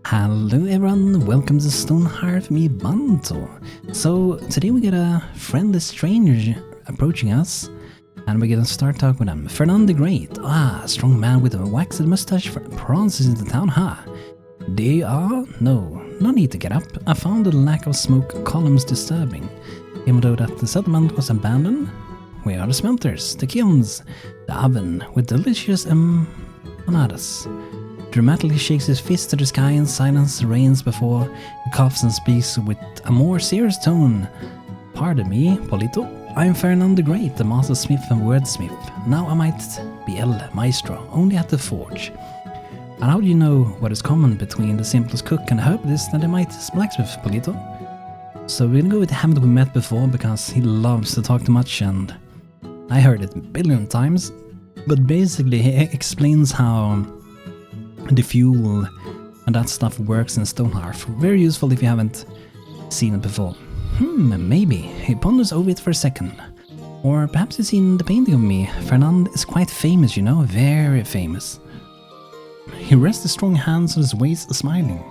Hello everyone, welcome to Stonehearth, me BANTO. So today we get a friendly stranger approaching us and we're gonna start talking with him. Fernand the Great, a strong man with a waxed mustache pronounced in the town, They are? No need to get up. I found the lack of smoke columns disturbing. Even though that the settlement was abandoned, where are the smelters, the kilns, the oven with delicious empanadas? Dramatically shakes his fist to the sky and silence reigns before he coughs and speaks with a more serious tone. Pardon me, Polito. I am Fernand the Great, the master smith and wordsmith. Now I might be El Maestro, only at the forge. And how do you know what is common between the simplest cook and herbalist and the mightiest blacksmith, Polito? So we're gonna go with the Hammond we met before because he loves to talk too much and I heard it a billion times. But basically he explains how the fuel and that stuff works in Stonehearth. Very useful if you haven't seen it before. Maybe. He ponders over it for a second. Or perhaps you've seen the painting of me. Fernand is quite famous, you know, very famous. He rests his strong hands on his waist, smiling.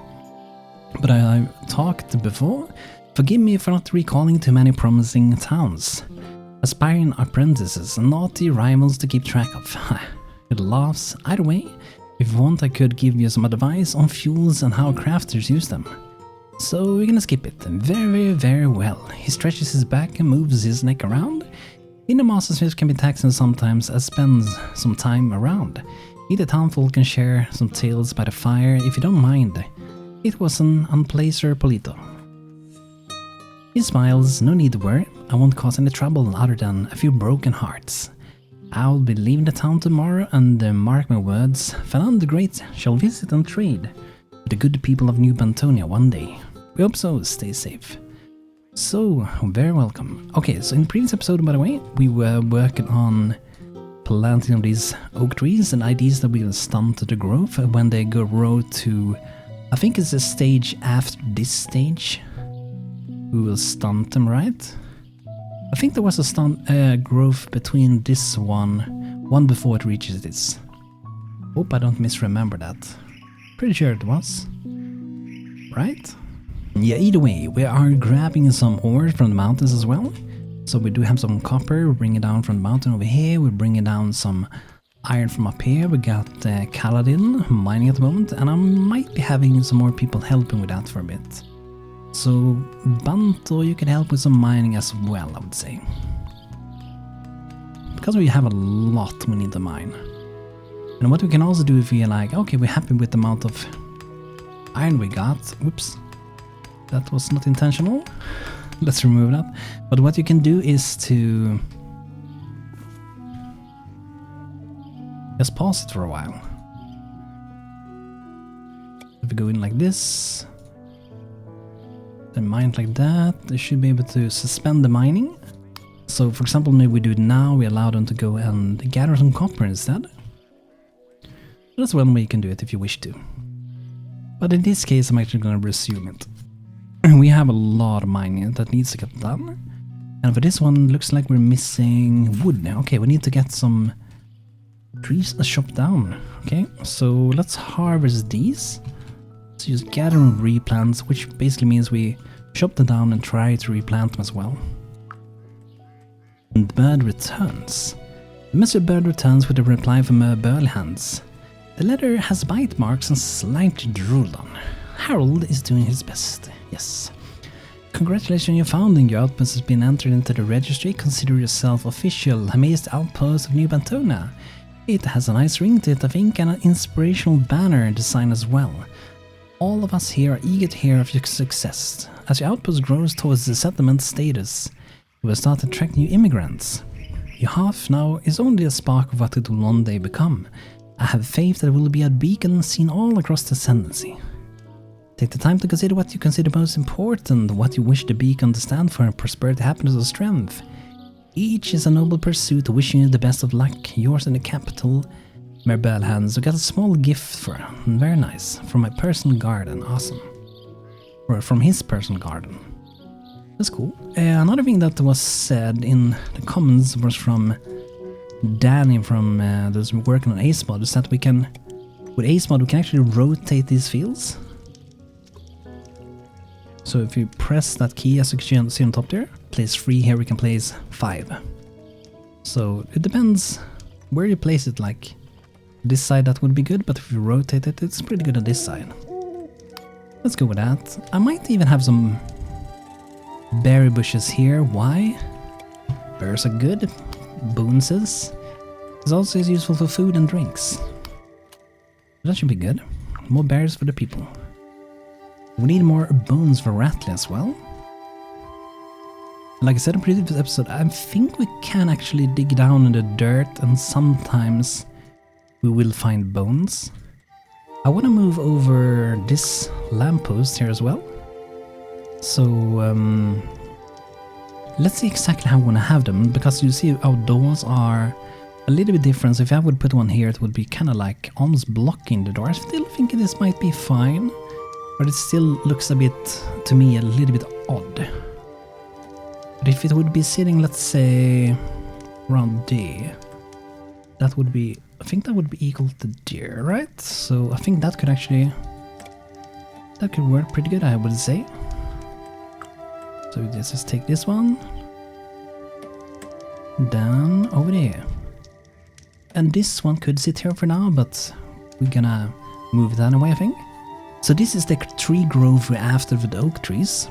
But I've talked before. Forgive me for not recalling too many promising towns. Aspiring apprentices and naughty rivals to keep track of. It laughs. Either way, if you want, I could give you some advice on fuels and how crafters use them. So we're gonna skip it. Very well. He stretches his back and moves his neck around. Inner mastersmith can be taxing sometimes as spends some time around. Either townfolk can share some tales by the fire if you don't mind. It was an unplacer Polito. He smiles, no need to worry. I won't cause any trouble other than a few broken hearts. I'll be leaving the town tomorrow and mark my words, Fernand the Great shall visit and trade with the good people of New Bantonia one day. We hope so, stay safe. So, very welcome. Okay, so in the previous episode, by the way, we were working on planting of these oak trees and ideas that we will stunt the growth when they grow to, I think it's a stage after this stage. We will stunt them, right? I think there was a stunt growth between this one before it reaches this. Hope I don't misremember that. Pretty sure it was. Right? Yeah, either way, we are grabbing some ore from the mountains as well. So we do have some copper, we bring it down from the mountain over here, we bring it down some iron from up here, we got Kaladin mining at the moment, and I might be having some more people helping with that for a bit. So, Banto, you can help with some mining as well, I would say. Because we have a lot we need to mine. And what we can also do if we are like, okay, we're happy with the amount of iron we got. Whoops. That was not intentional. Let's remove that. But what you can do is to just pause it for a while. If we go in like this, then mine like that, they should be able to suspend the mining. So for example, maybe we do it now, we allow them to go and gather some copper instead. That's one way you can do it if you wish to. But in this case, I'm actually going to resume it. We have a lot of mining that needs to get done. And for this one, looks like we're missing wood now. Okay, we need to get some trees chopped down. Okay, so let's harvest these. So just gather and replant, which basically means we chop them down and try to replant them as well. And the bird returns. Mr. Bird returns with a reply from Burly Hands. The letter has bite marks and slightly drooled on. Harold is doing his best, yes. Congratulations on your founding. Your outpost has been entered into the registry. Consider yourself official. Amazed outpost of New Bantonia. It has a nice ring to it, I think, and an inspirational banner design as well. All of us here are eager to hear of your success. As your outpost grows towards the settlement status, you will start to attract new immigrants. Your half now is only a spark of what it will one day become. I have faith that it will be a beacon seen all across the ascendancy. Take the time to consider what you consider most important, what you wish the beacon to stand for, prosperity, happiness, or strength. Each is a noble pursuit, wishing you the best of luck, yours in the capital. Merbel Hands, we got a small gift for her. Very nice. From my personal garden. Awesome. Or from his personal garden. That's cool. Another thing that was said in the comments was from Danny from those working on Ace Mod, is that we can, with Ace Mod, we can actually rotate these fields. So if you press that key, as you can see on top there, place 3, here we can place 5. So it depends where you place it, like this side that would be good, but if you rotate it, it's pretty good on this side. Let's go with that. I might even have some berry bushes here. Why? Berries are good. Bonuses. It's also useful for food and drinks. That should be good. More berries for the people. We need more bones for Rattly as well. Like I said in the previous episode, I think we can actually dig down in the dirt and sometimes we will find bones. I want to move over this lamppost here as well. So let's see exactly how I want to have them, because you see our doors are a little bit different. So if I would put one here, it would be kind of like almost blocking the door. I still think this might be fine, but it still looks a bit, to me, a little bit odd. But if it would be sitting, let's say, around there, that would be, I think that would be equal to there, right? So I think that could actually, that could work pretty good, I would say. So let's just take this one down over there. And this one could sit here for now, but we're gonna move it anyway, I think. So this is the tree growth we're after with the oak trees.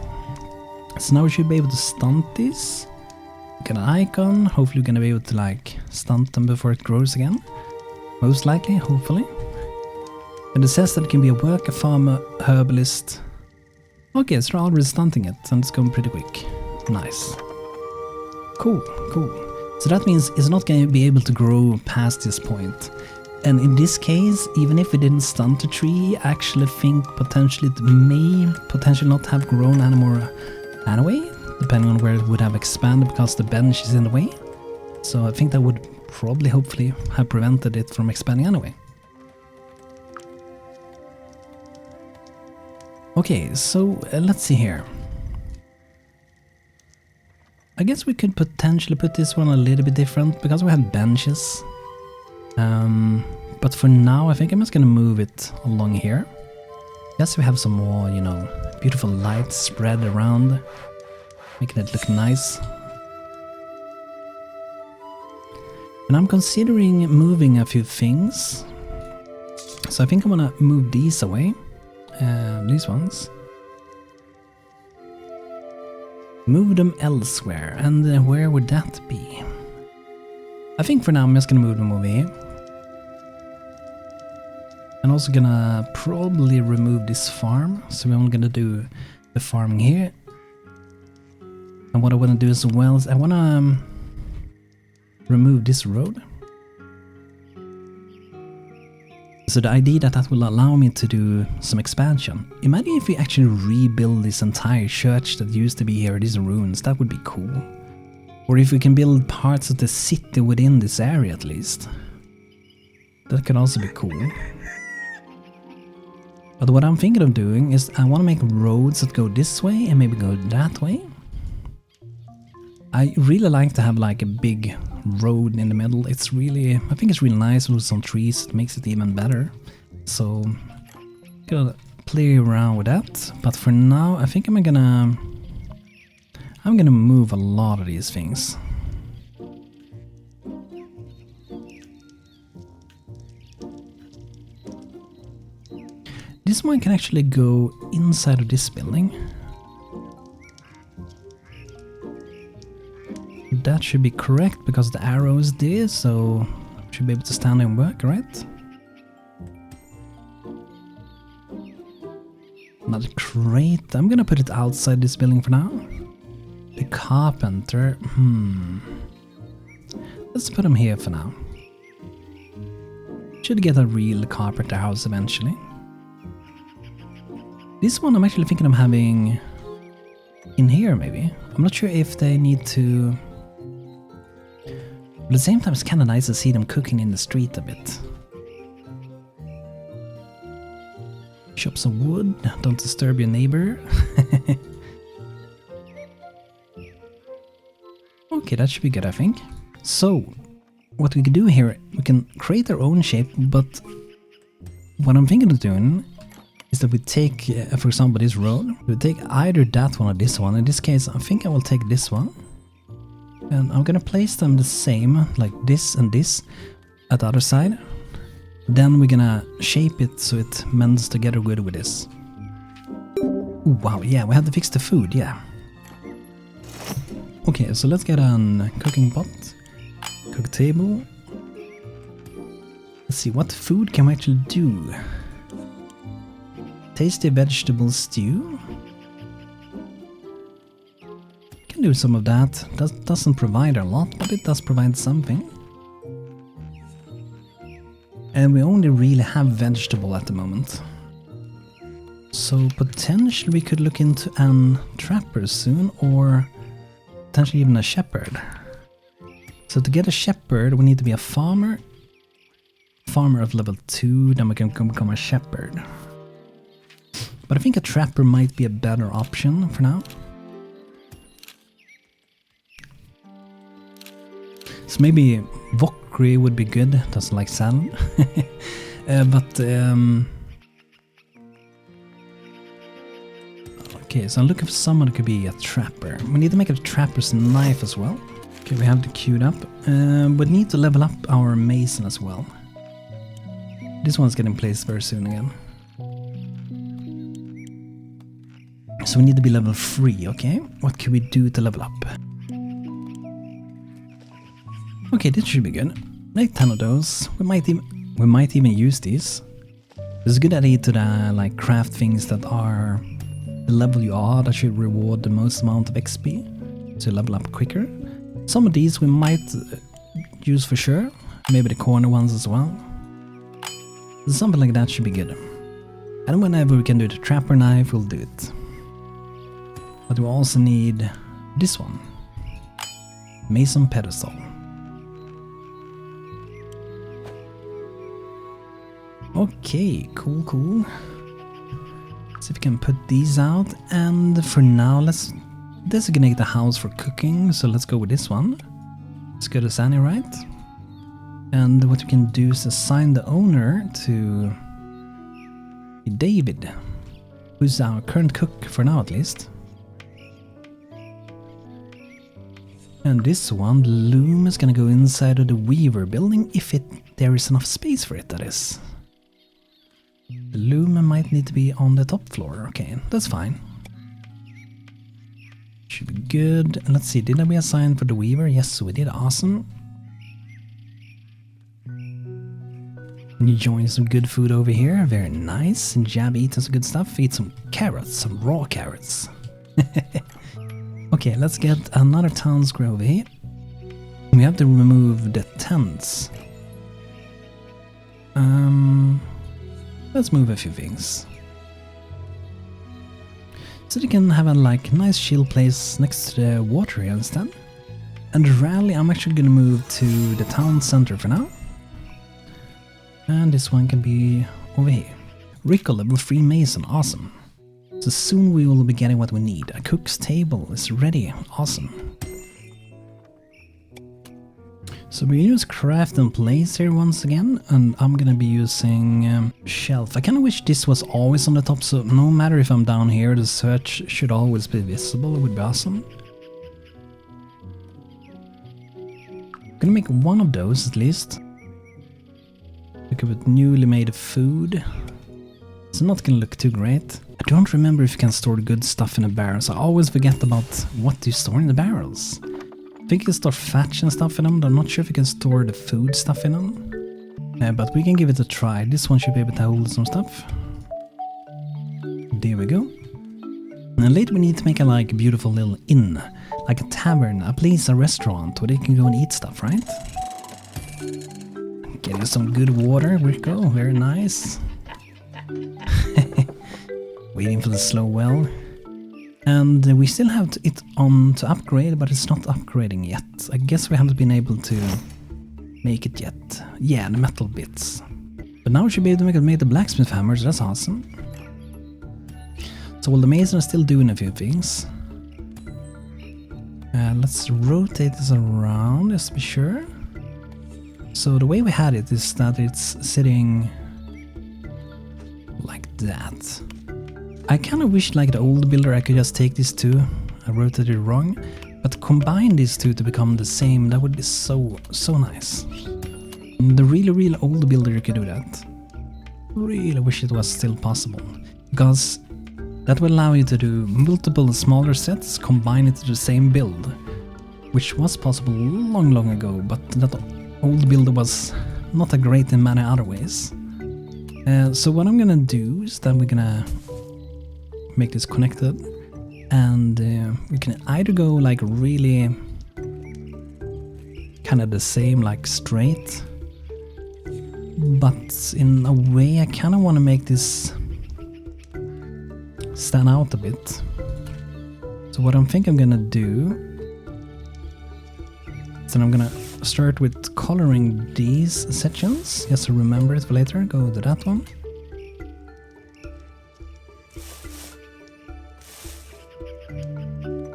So now we should be able to stunt this. We got an icon, hopefully we're gonna be able to like stunt them before it grows again. Most likely, hopefully. And it says that it can be a worker, farmer, herbalist. Okay, so we're already stunting it, and it's going pretty quick. Nice. Cool, cool. So that means it's not going to be able to grow past this point. And in this case, even if we didn't stunt the tree, I actually think potentially it may potentially not have grown anymore anyway, depending on where it would have expanded because the bench is in the way. So I think that would probably, hopefully, have prevented it from expanding anyway. Okay, so let's see here. I guess we could potentially put this one a little bit different because we have benches. But for now, I think I'm just gonna move it along here. Yes, we have some more, you know, beautiful lights spread around, making it look nice. And I'm considering moving a few things. So I think I'm gonna move these away. These ones. Move them elsewhere, and where would that be? I think for now I'm just gonna move them over here. And also gonna probably remove this farm, so we're only gonna do the farming here. And what I wanna do as well is I wanna remove this road. So the idea that will allow me to do some expansion. Imagine if we actually rebuild this entire church that used to be here, these ruins, that would be cool. Or if we can build parts of the city within this area at least. That could also be cool. But what I'm thinking of doing is I want to make roads that go this way and maybe go that way. I really like to have like a big road in the middle. It's really, I think it's really nice with some trees. It makes it even better. So, gonna play around with that. But for now, I think I'm gonna move a lot of these things. This one can actually go inside of this building. That should be correct because the arrow is there, so should be able to stand and work, right? Another crate. I'm gonna put it outside this building for now. The carpenter. Let's put him here for now. Should get a real carpenter house eventually. This one I'm actually thinking of having in here maybe. I'm not sure if they need to... But at the same time, it's kind of nice to see them cooking in the street a bit. Chop some wood, don't disturb your neighbor. Okay, that should be good, I think. So, what we can do here, we can create our own shape, but what I'm thinking of doing is that we take, for example, this road. We take either that one or this one. In this case, I think I will take this one. And I'm gonna place them the same, like this and this, at the other side. Then we're gonna shape it so it mends together good with this. Ooh, wow, yeah, we have to fix the food, yeah. Okay, so let's get a cooking pot, cook table. Let's see, what food can we actually do? Tasty vegetable stew. Can do some of that. Doesn't provide a lot, but it does provide something. And we only really have vegetable at the moment. So potentially we could look into an trapper soon, or potentially even a shepherd. So to get a shepherd we need to be a farmer. Farmer of level 2, then we can become a shepherd. But I think a trapper might be a better option for now. So maybe Vokri would be good, doesn't like salad. Okay, so I'm looking for someone who could be a trapper. We need to make a trapper's knife as well. Okay, we have the queued up. We need to level up our mason as well. This one's getting placed very soon again. So we need to be level 3, okay? What can we do to level up? Okay, this should be good. Make 10 of those. We might even use these. It's a good idea to like craft things that are the level you are, that should reward the most amount of XP to level up quicker. Some of these we might use for sure. Maybe the corner ones as well. Something like that should be good. And whenever we can do the trapper knife, we'll do it. But we also need this one. Mason pedestal. Okay, cool. See if we can put these out. And for now, let's designate the house for cooking. So let's go with this one. Let's go to Sunny, right? And what we can do is assign the owner to David, who's our current cook for now at least. And this one, the loom, is gonna go inside of the weaver building if there is enough space for it, that is. The loom might need to be on the top floor. Okay, that's fine. Should be good. And let's see, did we assign for the weaver? Yes, we did. Awesome. And you join some good food over here. Very nice. And Jab eats some good stuff. Eat some carrots, some raw carrots. Okay, let's get another town square over here. We have to remove the tents. Let's move a few things. So they can have a like nice chill place next to the water here instead. And the rally, I'm actually gonna move to the town center for now. And this one can be over here. Rico, level 3 mason, awesome. So soon we will be getting what we need. A cook's table is ready, awesome. So we use craft and place here once again, and I'm gonna be using shelf. I kinda wish this was always on the top, so no matter if I'm down here, the search should always be visible. It would be awesome. I'm gonna make one of those at least. Look at newly made food. It's not gonna look too great. I don't remember if you can store good stuff in the barrels. I always forget about what you store in the barrels. I think you can store thatch and stuff in them, but I'm not sure if you can store the food stuff in them. But we can give it a try. This one should be able to hold some stuff. There we go. And later we need to make a like beautiful little inn. Like a tavern, a place, a restaurant where they can go and eat stuff, right? Getting some good water, Rico, very nice. Waiting for the slow well. And we still have it on to upgrade, but it's not upgrading yet. I guess we haven't been able to make it yet. Yeah, the metal bits. But now we should be able to make the blacksmith hammers, that's awesome. So while the mason is still doing a few things. Let's rotate this around, just to be sure. So the way we had it is that it's sitting like that. I kind of wish, like the old builder, I could just take these two. I rotated it wrong, but combine these two to become the same. That would be so nice. The really old builder could do that. Really wish it was still possible, because that will allow you to do multiple smaller sets, combine it to the same build, which was possible long ago, but that old builder was not that great in many other ways. So what I'm gonna do is that we're gonna make this connected, and we can either go like really kind of the same, like straight, but in a way I kind of want to make this stand out a bit. So what I think I'm gonna do is that I'm gonna start with coloring these sections, just to remember it for later. Go to that one.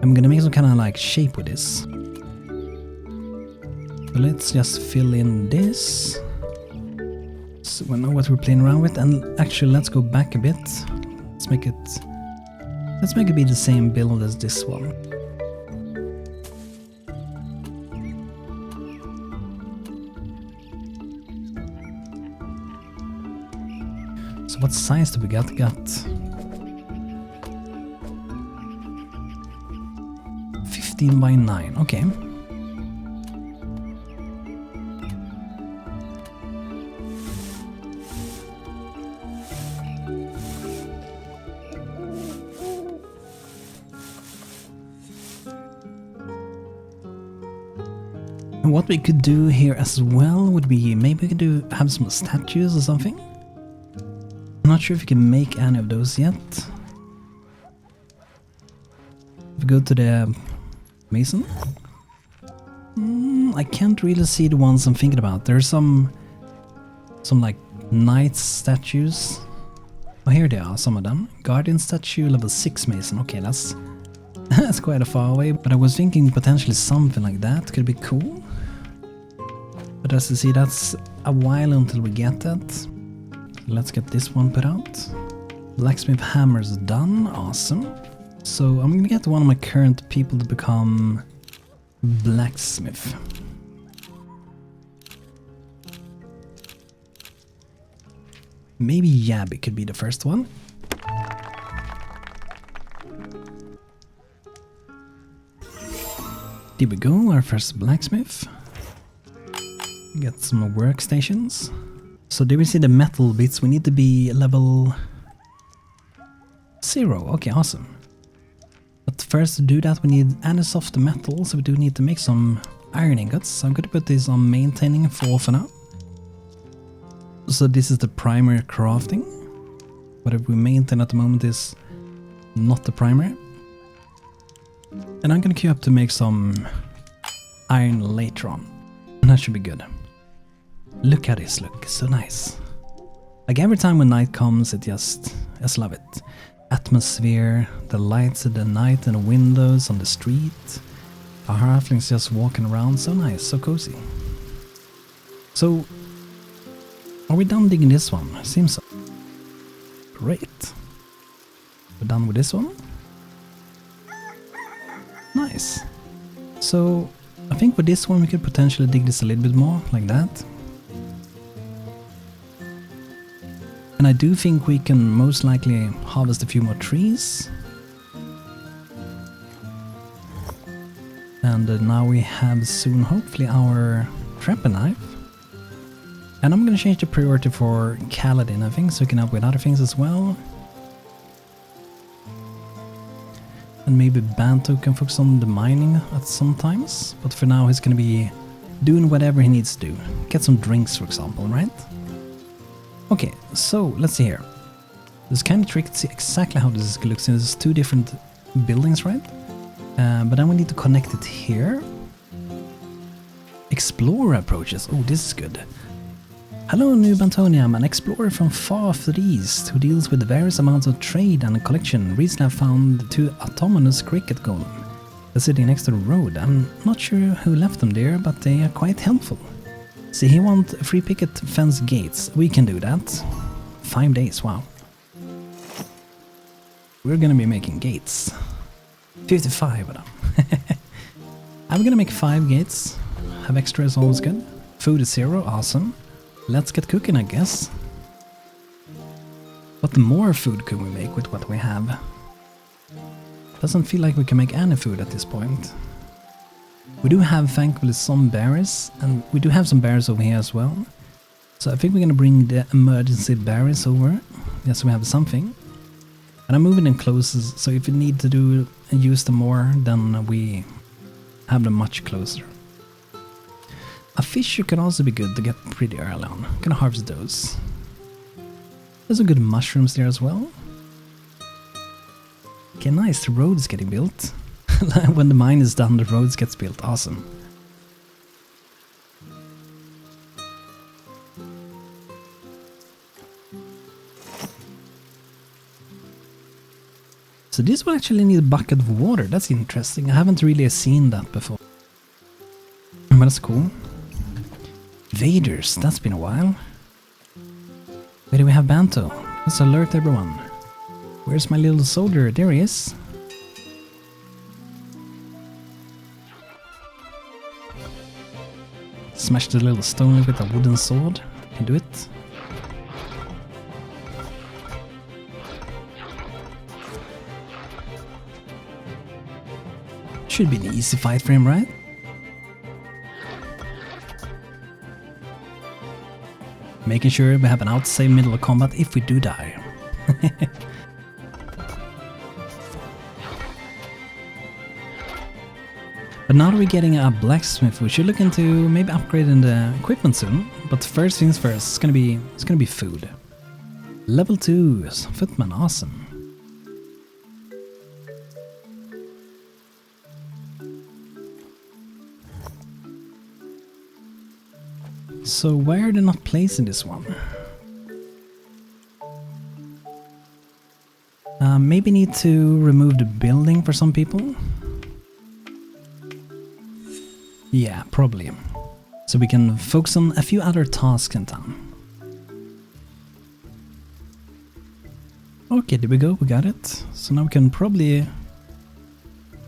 I'm gonna make some kind of like shape with this. So let's just fill in this, so we know what we're playing around with. And actually, let's go back a bit. Let's make it be the same build as this one. So what size do we got? Got 15 by 9, okay. And what we could do here as well would be, maybe we could have some statues or something. I'm not sure if you can make any of those yet. If we go to the mason, I can't really see the ones I'm thinking about. There's some like knight statues. Oh, here they are, some of them. Guardian statue, level 6 mason. Okay, that's that's quite a far away, but I was thinking potentially something like that could be cool. But as you see, that's a while until we get that. Let's get this one put out. Blacksmith hammer's done, awesome. So I'm gonna get one of my current people to become blacksmith. Maybe Yabby could be the first one. There we go, our first blacksmith. Get some workstations. So there we see the metal bits. We need to be level 0. Okay, awesome. But first to do that we need anisoft metal, so we do need to make some iron ingots. So I'm going to put this on maintaining for now. So this is the primary crafting. Whatever we maintain at the moment is not the primary. And I'm going to queue up to make some iron later on. And that should be good. Look at this, look, so nice. Like every time when night comes, I just love it. Atmosphere, the lights of the night and the windows on the street. The Hearthlings just walking around, so nice, so cozy. So, are we done digging this one? Seems so. Great. We're done with this one. Nice. So, I think with this one we could potentially dig this a little bit more, like that. And I do think we can most likely harvest a few more trees. And now we have soon, hopefully, our trapper knife. And I'm gonna change the priority for Kaladin, I think, so we can help with other things as well. And maybe Banto can focus on the mining at some times. But for now he's gonna be doing whatever he needs to do. Get some drinks, for example, right? Okay, so let's see here. It's kind of tricky to see exactly how this looks. There's two different buildings, right? But then we need to connect it here. Explorer approaches. Oh, this is good. Hello, new Bantonia. I'm an explorer from far to the east who deals with various amounts of trade and collection. Recently I found two autonomous cricket golem. They're sitting next to the road. I'm not sure who left them there, but they are quite helpful. See, he wants free picket fence gates. We can do that. 5 days, wow. we're gonna be making gates. 55 of them. I'm gonna make 5 gates. Have extra is always good. Food is 0, awesome. Let's get cooking, I guess. What more food could we make with what we have? Doesn't feel like we can make any food at this point. We do have, thankfully, some berries, and we do have some berries over here as well. So I think we're gonna bring the emergency berries over. Yes, we have something. And I'm moving them closer, so if we need to do and use them more, then we have them much closer. A fisher can also be good to get pretty early on. I'm gonna harvest those. There's some good mushrooms there as well. Okay, nice, the road is getting built. When the mine is done, the roads gets built. Awesome. So this will actually need a bucket of water. That's interesting. I haven't really seen that before. But that's cool. Vaders, that's been a while. Where do we have Banto? Let's alert everyone. Where's my little soldier? There he is. Smash the little stone with a wooden sword. Can do it. Should be an easy fight for him, right? Making sure we have an outsave middle of combat if we do die. But now that we're getting a blacksmith, we should look into maybe upgrading the equipment soon. But first things first, it's gonna be food. Level 2, footman, awesome. So why are they not placing this one? Maybe need to remove the building for some people. Yeah, probably. So we can focus on a few other tasks in town. Okay, there we go, we got it. So now we can probably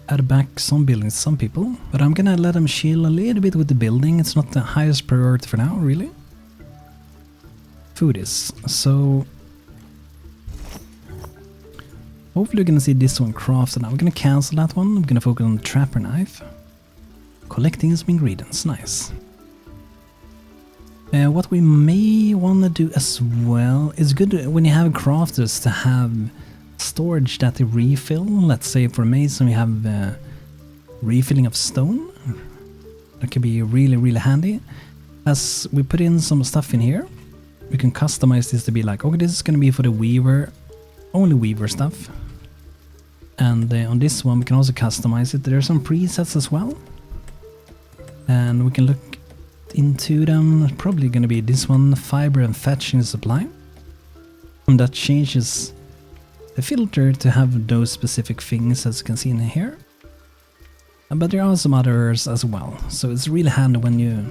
add back some buildings to some people. But I'm gonna let them chill a little bit with the building. It's not the highest priority for now, really. Food is. So hopefully we're gonna see this one crafted now. We're gonna cancel that one. I'm gonna focus on the trapper knife. Collecting some ingredients, nice. What we may want to do as well is good when you have crafters to have storage that they refill. Let's say for mason we have refilling of stone. That could be really, really handy. As we put in some stuff in here, we can customize this to be like, okay, this is going to be for the weaver, only weaver stuff. And on this one we can also customize it. There are some presets as well. And we can look into them. Probably going to be this one, fiber and fetching supply. And that changes the filter to have those specific things, as you can see in here. But there are some others as well. So it's really handy when you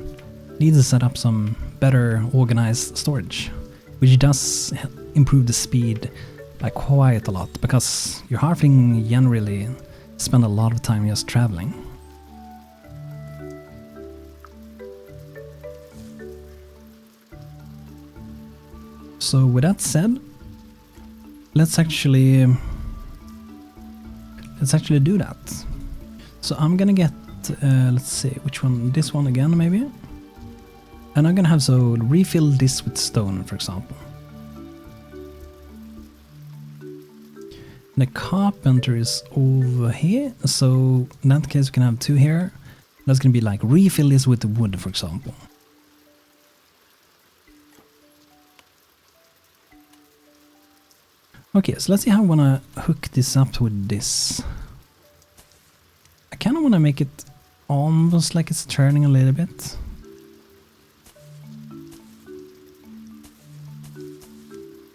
need to set up some better organized storage, which does improve the speed by quite a lot, because your halfling generally spend a lot of time just traveling. So with that said, let's actually do that. So I'm gonna get let's see which one, this one again maybe, and I'm gonna have so refill this with stone, for example. The carpenter is over here, so in that case we can have 2 here. That's gonna be like refill this with the wood, for example. Okay, so let's see how I want to hook this up with this. I kind of want to make it almost like it's turning a little bit.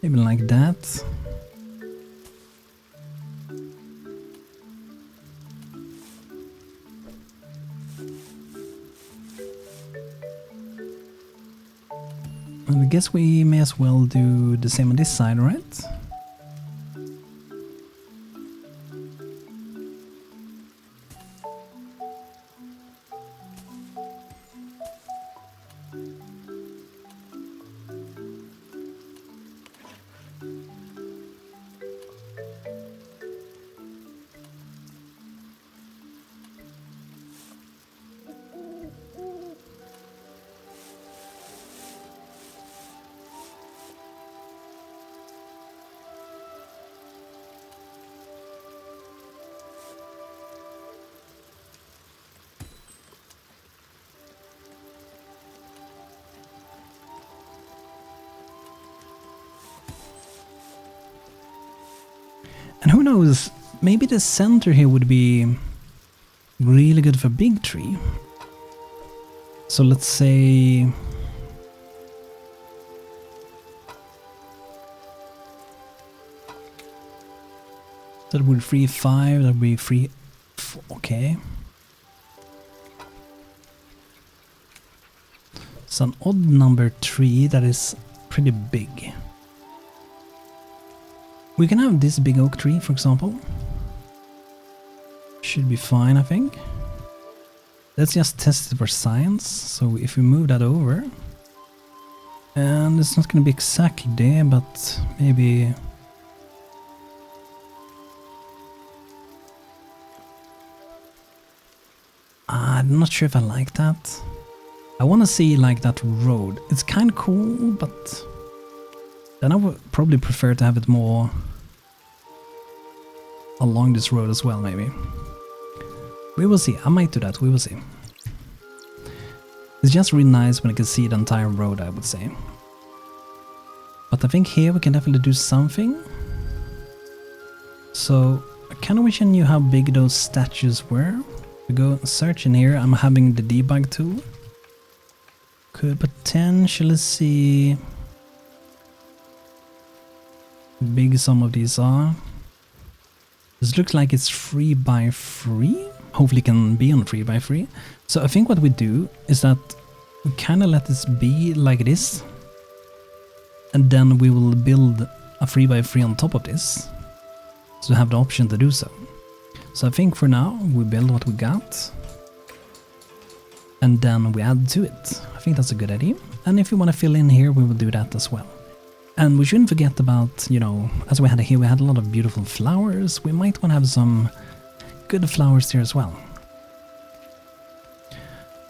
Maybe like that. And I guess we may as well do the same on this side, right? And who knows, maybe the center here would be really good for big tree. So let's say that would free 5, that would be free. Okay. It's an odd number 3 that is pretty big. We can have this big oak tree, for example. Should be fine, I think. Let's just test it for science. So if we move that over, and it's not going to be exactly there, but maybe. I'm not sure if I like that. I want to see like that road. It's kind of cool, but then I would probably prefer to have it more along this road as well, maybe. We will see. I might do that. We will see. It's just really nice when I can see the entire road, I would say. But I think here we can definitely do something. So I kind of wish I knew how big those statues were. We go search in here. I'm having the debug tool. Could potentially see how big some of these are. This looks like it's 3x3. Hopefully it can be on 3x3. So I think what we do is that we kind of let this be like this. And then we will build a 3x3 on top of this. So we have the option to do so. So I think for now we build what we got. And then we add to it. I think that's a good idea. And if you want to fill in here, we will do that as well. And we shouldn't forget about, you know, as we had here, we had a lot of beautiful flowers. We might want to have some good flowers here as well.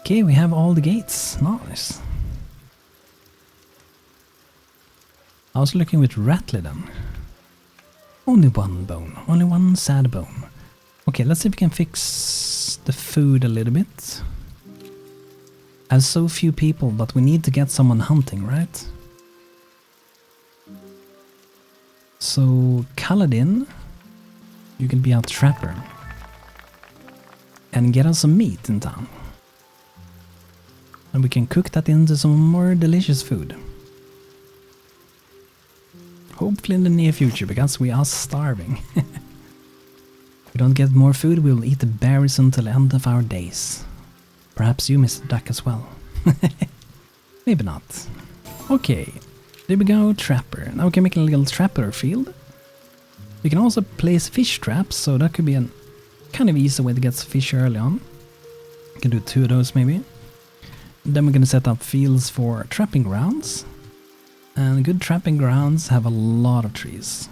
Okay, we have all the gates. Nice. I was looking with Rattly then. Only one bone. Only one sad bone. Okay, let's see if we can fix the food a little bit. I have so few people, but we need to get someone hunting, right? So, Kaladin, you can be our trapper. And get us some meat in town. And we can cook that into some more delicious food. Hopefully in the near future, because we are starving. If we don't get more food, we will eat the berries until the end of our days. Perhaps you, Mr. Duck, as well. Maybe not. Okay, there we go, trapper. Now we can make a little trapper field. We can also place fish traps, so that could be a kind of easy way to get fish early on. We can do 2 of those maybe. Then we're going to set up fields for trapping grounds. And good trapping grounds have a lot of trees.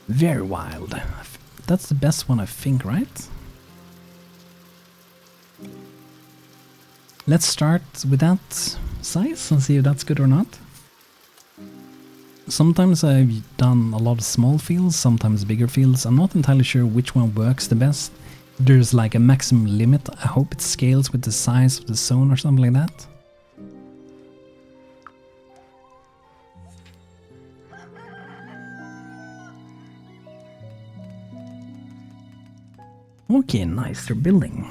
Very wild. That's the best one, I think, right? Let's start with that size and see if that's good or not. Sometimes I've done a lot of small fields, sometimes bigger fields. I'm not entirely sure which one works the best. There's like a maximum limit. I hope it scales with the size of the zone or something like that. Okay, nice, they're building.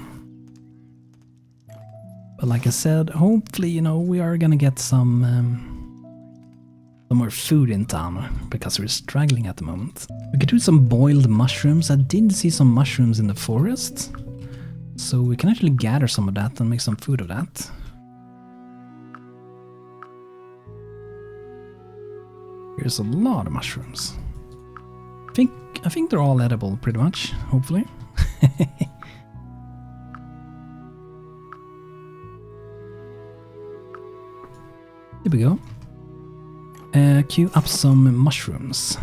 But like I said, hopefully, you know, we are gonna get some more food in town, because we're struggling at the moment. We could do some boiled mushrooms. I did see some mushrooms in the forest. So we can actually gather some of that and make some food of that. Here's a lot of mushrooms. I think they're all edible, pretty much, hopefully. There we go. Queue up some mushrooms.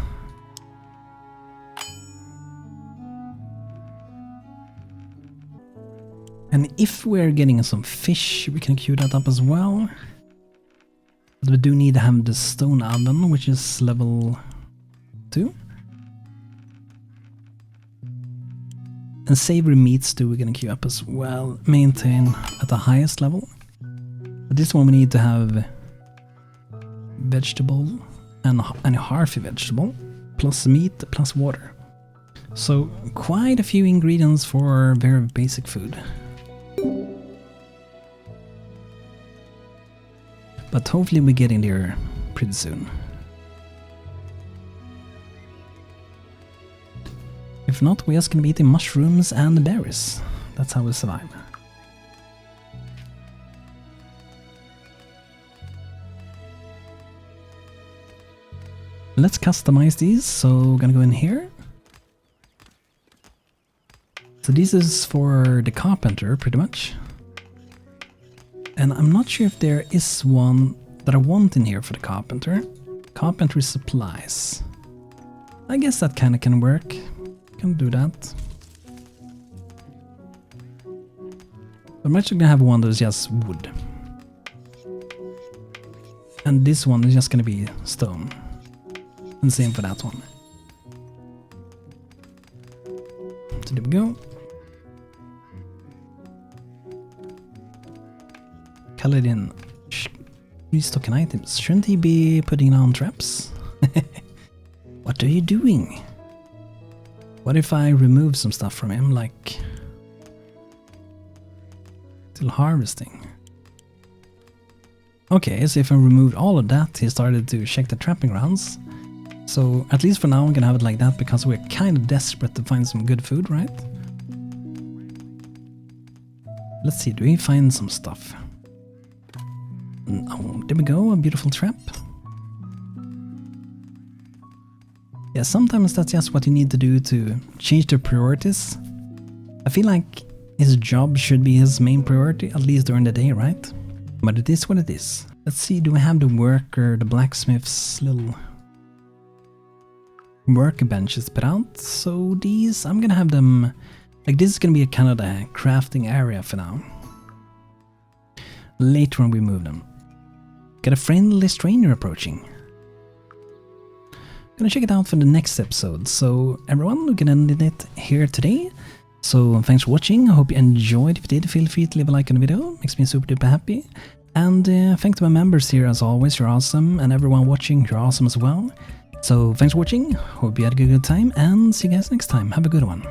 And if we're getting some fish, we can queue that up as well. But we do need to have the stone oven, which is level 2. And savory meats too, we're gonna queue up as well. Maintain at the highest level. But this one we need to have vegetable and a hearthy vegetable. plus meat plus water. So quite a few ingredients for very basic food. But hopefully we get in there pretty soon. If not, we're just gonna be eating mushrooms and berries. That's how we survive. Let's customize these, so we're gonna go in here. So this is for the carpenter, pretty much. And I'm not sure if there is one that I want in here for the carpenter. Carpentry supplies. I guess that kinda can work. Can do that. I'm actually gonna have one that's just wood. And this one is just gonna be stone. And same for that one. So there we go. Colored in restocking items. Shouldn't he be putting on traps? What are you doing? What if I remove some stuff from him, like still harvesting? Okay, so if I removed all of that, he started to check the trapping grounds. So at least for now I'm gonna have it like that because we're kind of desperate to find some good food, right? Let's see, do we find some stuff? Oh, there we go, a beautiful trap. Yeah, sometimes that's just what you need to do to change the priorities. I feel like his job should be his main priority, at least during the day, right? But it is what it is. Let's see, do we have the worker, the blacksmith's little workbenches put out? So these, I'm gonna have them, like this is gonna be a kind of the crafting area for now. Later on we move them. Got a friendly stranger approaching. Gonna check it out for the next episode. So everyone, we can end it here today. So thanks for watching. I hope you enjoyed. If you did, feel free to leave a like on the video. Makes me super duper happy. And thanks to my members here as always. You're awesome. And everyone watching, you're awesome as well. So thanks for watching. Hope you had a good time. And see you guys next time. Have a good one.